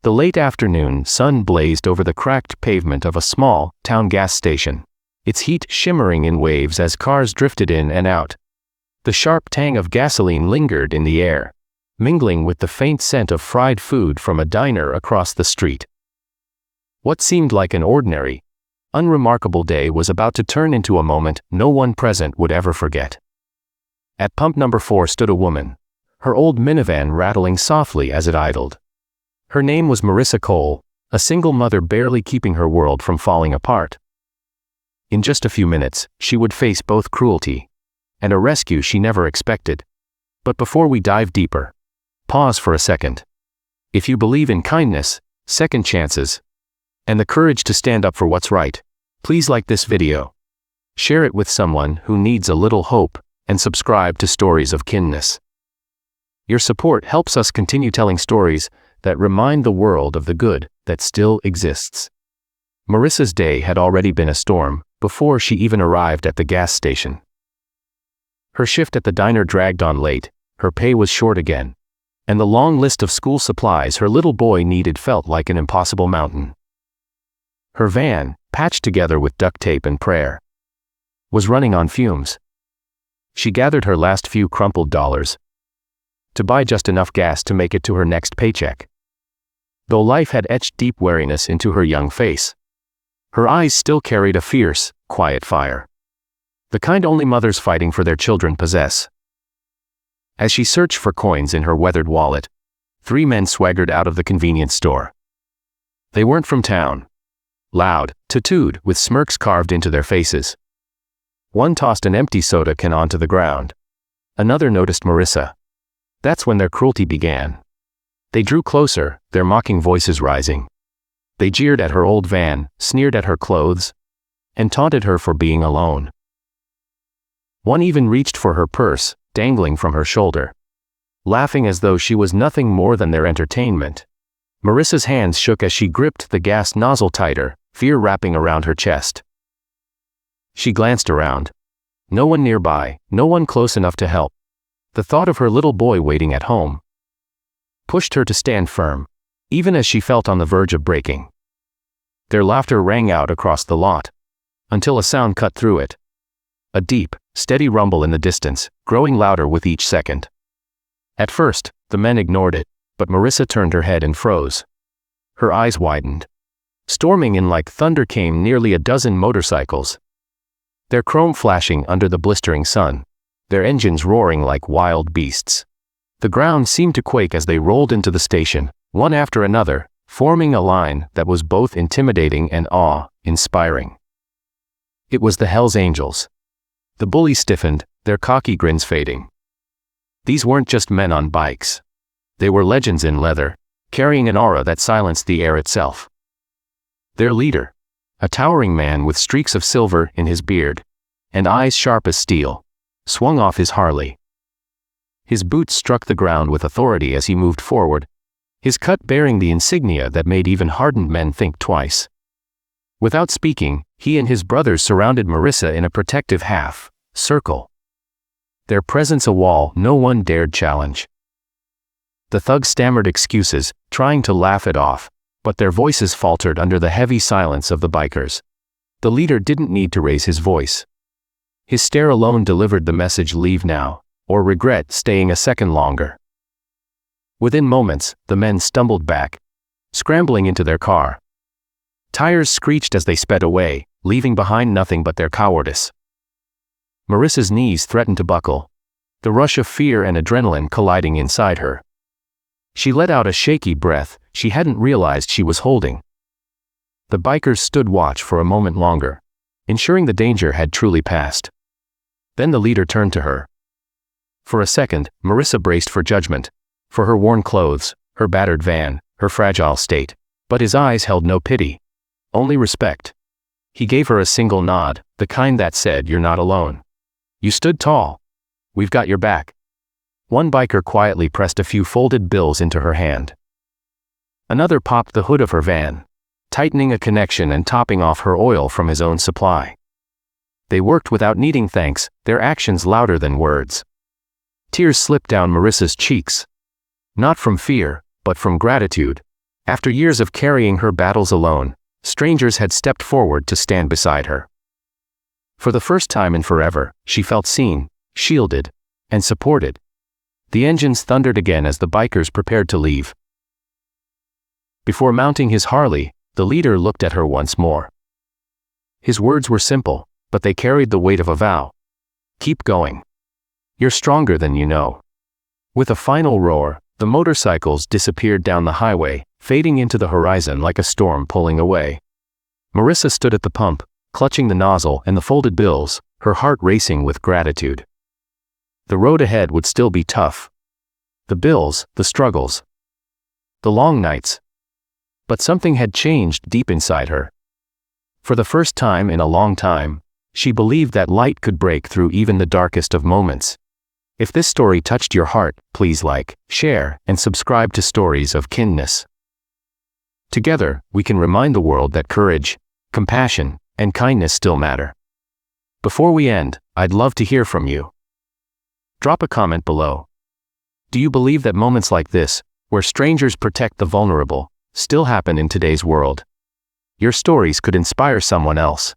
The late afternoon sun blazed over the cracked pavement of a small town gas station, its heat shimmering in waves as cars drifted in and out. The sharp tang of gasoline lingered in the air, mingling with the faint scent of fried food from a diner across the street. What seemed like an ordinary, unremarkable day was about to turn into a moment no one present would ever forget. At pump number 4 stood a woman, her old minivan rattling softly as it idled. Her name was Marissa Cole, a single mother barely keeping her world from falling apart. In just a few minutes, she would face both cruelty and a rescue she never expected. But before we dive deeper, pause for a second. If you believe in kindness, second chances, and the courage to stand up for what's right, please like this video, share it with someone who needs a little hope, and subscribe to Stories of Kindness. Your support helps us continue telling stories that remind the world of the good that still exists. Marissa's day had already been a storm before she even arrived at the gas station. Her shift at the diner dragged on late, her pay was short again, and the long list of school supplies her little boy needed felt like an impossible mountain. Her van, patched together with duct tape and prayer, was running on fumes. She gathered her last few crumpled dollars to buy just enough gas to make it to her next paycheck. Though life had etched deep weariness into her young face, her eyes still carried a fierce, quiet fire, the kind only mothers fighting for their children possess. As she searched for coins in her weathered wallet, 3 men swaggered out of the convenience store. They weren't from town. Loud, tattooed, with smirks carved into their faces. One tossed an empty soda can onto the ground. Another noticed Marissa. That's when their cruelty began. They drew closer, their mocking voices rising. They jeered at her old van, sneered at her clothes, and taunted her for being alone. One even reached for her purse, dangling from her shoulder, laughing as though she was nothing more than their entertainment. Marissa's hands shook as she gripped the gas nozzle tighter, fear wrapping around her chest. She glanced around. No one nearby, no one close enough to help. The thought of her little boy waiting at home pushed her to stand firm, even as she felt on the verge of breaking. Their laughter rang out across the lot, until a sound cut through it. A deep, steady rumble in the distance, growing louder with each second. At first, the men ignored it, but Marissa turned her head and froze. Her eyes widened. Storming in like thunder came nearly a dozen motorcycles, their chrome flashing under the blistering sun, their engines roaring like wild beasts. The ground seemed to quake as they rolled into the station, one after another, forming a line that was both intimidating and awe-inspiring. It was the Hells Angels. The bullies stiffened, their cocky grins fading. These weren't just men on bikes. They were legends in leather, carrying an aura that silenced the air itself. Their leader, a towering man with streaks of silver in his beard, and eyes sharp as steel, swung off his Harley. His boots struck the ground with authority as he moved forward, his cut bearing the insignia that made even hardened men think twice. Without speaking, he and his brothers surrounded Marissa in a protective half-circle, their presence a wall no one dared challenge. The thugs stammered excuses, trying to laugh it off, but their voices faltered under the heavy silence of the bikers. The leader didn't need to raise his voice. His stare alone delivered the message: leave now, or regret staying a second longer. Within moments, the men stumbled back, scrambling into their car. Tires screeched as they sped away, leaving behind nothing but their cowardice. Marissa's knees threatened to buckle, the rush of fear and adrenaline colliding inside her. She let out a shaky breath she hadn't realized she was holding. The bikers stood watch for a moment longer, ensuring the danger had truly passed. Then the leader turned to her. For a second, Marissa braced for judgment, for her worn clothes, her battered van, her fragile state, but his eyes held no pity, only respect. He gave her a single nod, the kind that said, "You're not alone. You stood tall. We've got your back." One biker quietly pressed a few folded bills into her hand. Another popped the hood of her van, tightening a connection and topping off her oil from his own supply. They worked without needing thanks, their actions louder than words. Tears slipped down Marissa's cheeks. Not from fear, but from gratitude, After years of carrying her battles alone, strangers had stepped forward to stand beside her. For the first time in forever, she felt seen, shielded, and supported. The engines thundered again as the bikers prepared to leave. Before mounting his Harley, the leader looked at her once more. His words were simple, but they carried the weight of a vow. Keep going. You're stronger than you know. With a final roar, the motorcycles disappeared down the highway, fading into the horizon like a storm pulling away. Marissa stood at the pump, clutching the nozzle and the folded bills, her heart racing with gratitude. The road ahead would still be tough. The bills, the struggles, the long nights. But something had changed deep inside her. For the first time in a long time, she believed that light could break through even the darkest of moments. If this story touched your heart, please like, share, and subscribe to Stories of Kindness. Together, we can remind the world that courage, compassion, and kindness still matter. Before we end, I'd love to hear from you. Drop a comment below. Do you believe that moments like this, where strangers protect the vulnerable, still happen in today's world? Your stories could inspire someone else.